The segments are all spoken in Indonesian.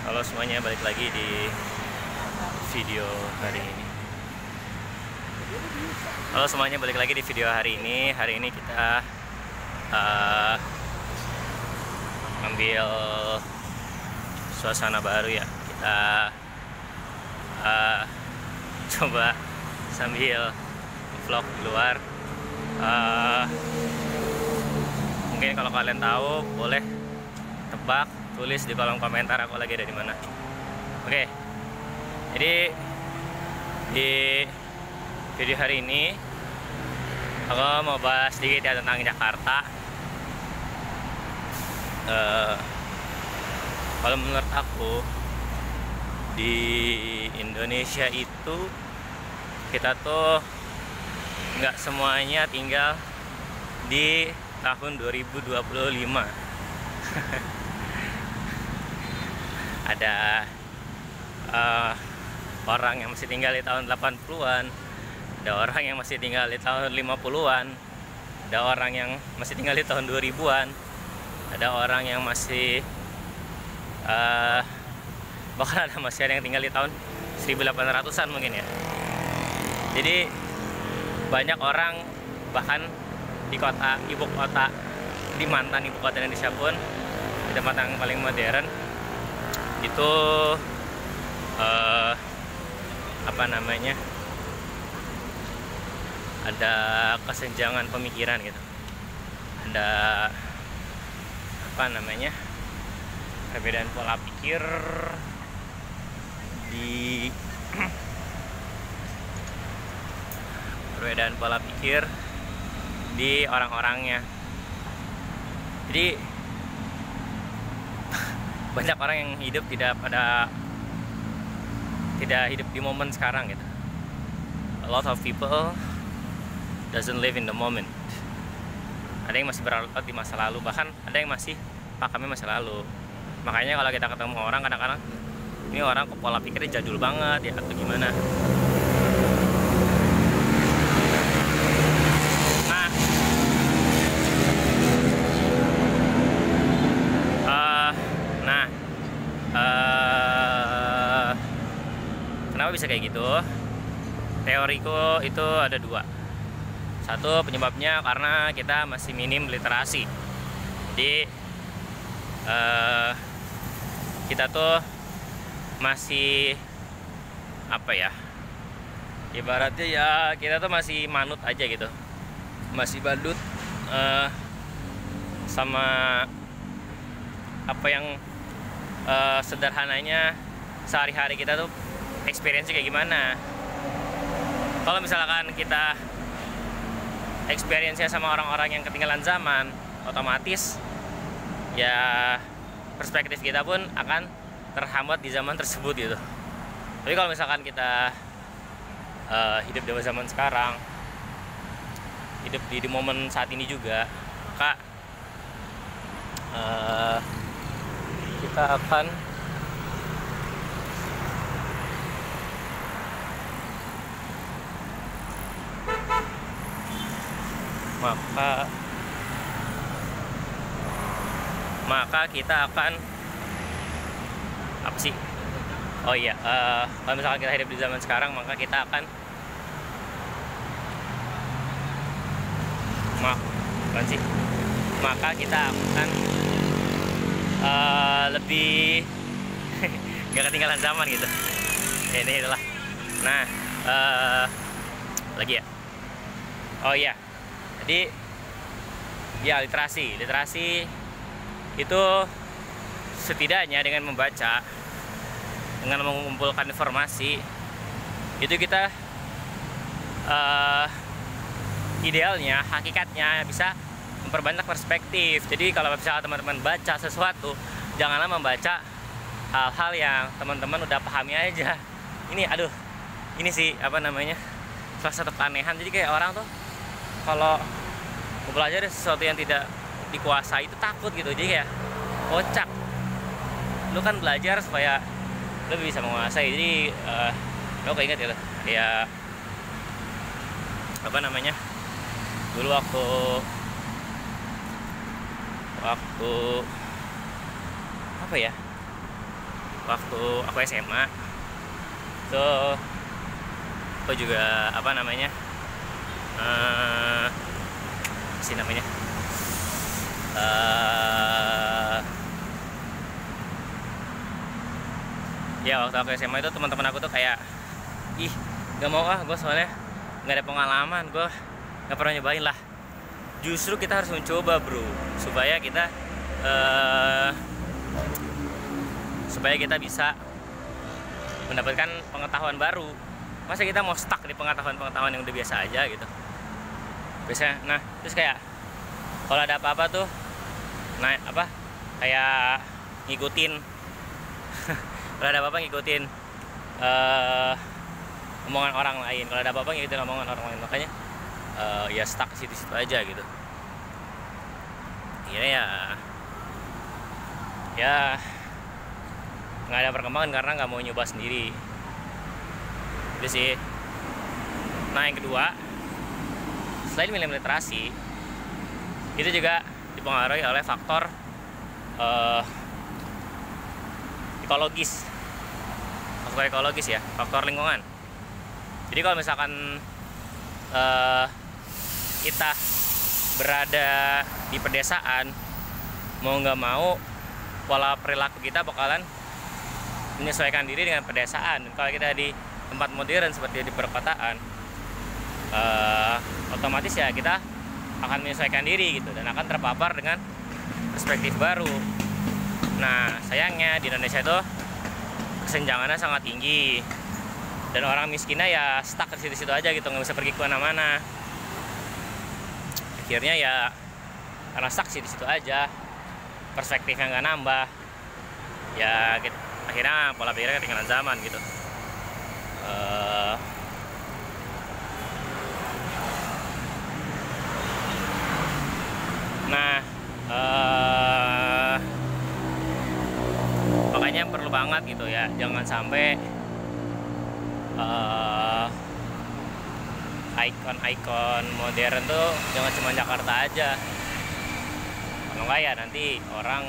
Halo semuanya, balik lagi di video hari ini. Halo semuanya, balik lagi di video hari ini. Hari ini kita ambil suasana baru ya. Kita coba sambil vlog di luar. Mungkin kalau kalian tahu, boleh tebak, tulis di kolom komentar aku lagi ada di mana. Oke. Jadi di video hari ini aku mau bahas sedikit ya tentang Jakarta. Kalau menurut aku di Indonesia itu kita tuh nggak semuanya tinggal di tahun 2025. Ada orang yang masih tinggal di tahun 80-an, ada orang yang masih tinggal di tahun 50-an, ada orang yang masih tinggal di tahun 2000-an, ada orang yang masih bahkan masih ada yang tinggal di tahun 1800-an mungkin ya. Jadi banyak orang bahkan di kota ibu kota, di mantan ibu kota Indonesia pun, di tempat yang paling modern itu ada kesenjangan pemikiran gitu, ada perbedaan pola pikir di perbedaan pola pikir di orang-orangnya. Jadi banyak orang yang hidup tidak hidup di momen sekarang gitu. A lot of people doesn't live in the moment. Ada yang masih berlarut di masa lalu, bahkan ada yang masih pakamnya masa lalu. Makanya kalau kita ketemu orang, kadang-kadang ini orang kok pola pikirnya jadul banget ya atau gimana. Kenapa bisa kayak gitu? Teoriku itu ada dua. Satu, penyebabnya karena kita masih minim literasi. Jadi kita tuh masih ibaratnya ya kita tuh masih manut aja gitu, masih badut sama apa yang sederhananya sehari-hari kita tuh experience kayak gimana. Kalau misalkan kita experience-nya sama orang-orang yang ketinggalan zaman, otomatis ya perspektif kita pun akan terhambat di zaman tersebut gitu. Tapi kalau misalkan kita hidup di zaman sekarang, hidup di momen saat ini juga, maka kita akan maka kita akan kalau misalkan kita hidup di zaman sekarang, maka kita akan lebih nggak ketinggalan zaman gitu. Ini itulah. Nah, lagi ya. Oh iya. Jadi ya literasi itu setidaknya dengan membaca, dengan mengumpulkan informasi, itu kita idealnya, hakikatnya bisa memperbanyak perspektif. Jadi kalau misalnya teman-teman baca sesuatu, janganlah membaca hal-hal yang teman-teman udah pahami aja. Ini sih salah satu keanehan. Jadi kayak orang tuh kalau belajar sesuatu yang tidak dikuasai itu takut gitu. Jadi kayak kocak. Lu kan belajar supaya lu bisa menguasai. Jadi lo keinget ya, kayak dulu waktu waktu aku SMA tuh aku juga apa namanya sih namanya ya waktu aku SMA itu teman-teman aku tuh kayak ih gak mau gue soalnya nggak ada pengalaman, gue nggak pernah nyobain lah. Justru kita harus mencoba bro, supaya kita bisa mendapatkan pengetahuan baru. Masa kita mau stuck di pengetahuan yang udah biasa aja gitu biasanya. Nah terus kayak kalau ada apa-apa tuh kayak ngikutin kalau ada apa-apa ngikutin omongan orang lain, kalau ada apa-apa ngikutin omongan orang lain, makanya ya stuck situ-situ aja gitu. Ya nggak ada perkembangan karena nggak mau nyoba sendiri itu sih. Nah yang kedua, selain minim literasi, itu juga dipengaruhi oleh faktor ekologis ya, faktor lingkungan. Jadi kalau misalkan kita berada di pedesaan, mau nggak mau pola perilaku kita bakalan menyesuaikan diri dengan pedesaan. Dan kalau kita di tempat modern seperti di perkotaan, otomatis ya kita akan menyesuaikan diri gitu dan akan terpapar dengan perspektif baru. Nah sayangnya di Indonesia itu kesenjangannya sangat tinggi dan orang miskinnya ya stuck di situ-situ aja gitu, nggak bisa pergi kemana-mana. Akhirnya ya karena stuck di situ aja, perspektifnya nggak nambah, ya gitu. Akhirnya pola pikirnya ketinggalan zaman gitu. Makanya perlu banget gitu ya, jangan sampai ikon-ikon modern tuh jangan cuma Jakarta aja. Kalau nggak ya nanti orang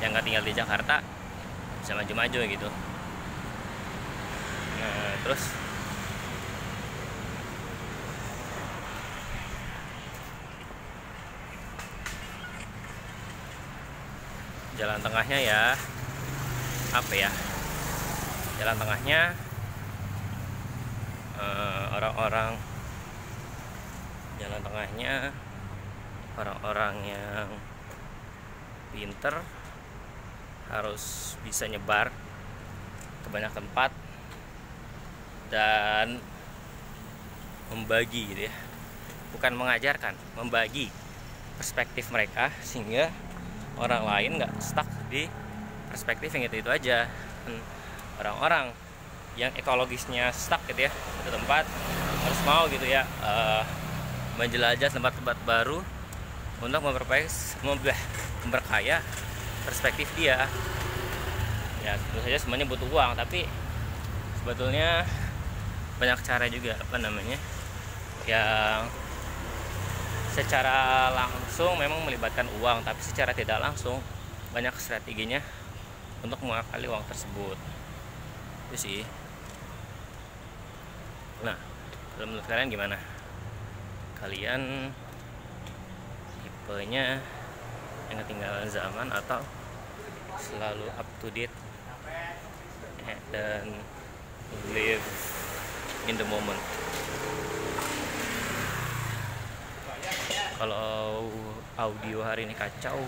yang nggak tinggal di Jakarta bisa maju-maju gitu. Nah terus jalan tengahnya ya apa ya, jalan tengahnya orang-orang yang pinter harus bisa nyebar ke banyak tempat dan membagi gitu ya, bukan mengajarkan, membagi perspektif mereka sehingga orang lain nggak stuck di perspektif yang itu aja. Orang-orang yang ekologisnya stuck gitu ya satu tempat harus mau gitu ya menjelajah tempat-tempat baru untuk memperkaya perspektif dia. Ya tentu saja semuanya butuh uang, tapi sebetulnya banyak cara juga yang secara langsung memang melibatkan uang, tapi secara tidak langsung banyak strateginya untuk mengakali uang tersebut. Itu sih. Nah, kalau menurut kalian gimana? Kalian tipenya yang ketinggalan zaman atau selalu up to date dan live in the moment? Kalau audio hari ini kacau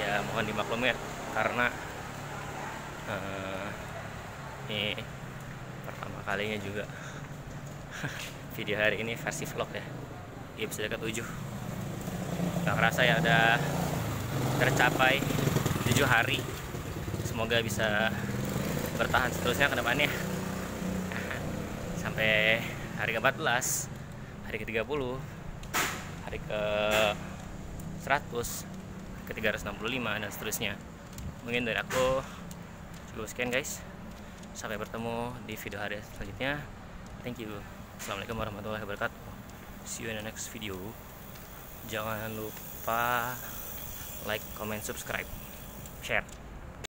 ya mohon dimaklumi karena ini pertama kalinya juga video hari ini versi vlog ya, di episode ke-7. Gak kerasa ya udah tercapai 7 hari. Semoga bisa bertahan seterusnya ke depannya sampai hari ke-14, hari ke-30, hari ke-100, ke-365 dan seterusnya. Mungkin dari aku cukup sekian guys. Sampai bertemu di video hari selanjutnya. Thank you. Assalamualaikum warahmatullahi wabarakatuh. See you in the next video. Jangan lupa like, comment, subscribe, share.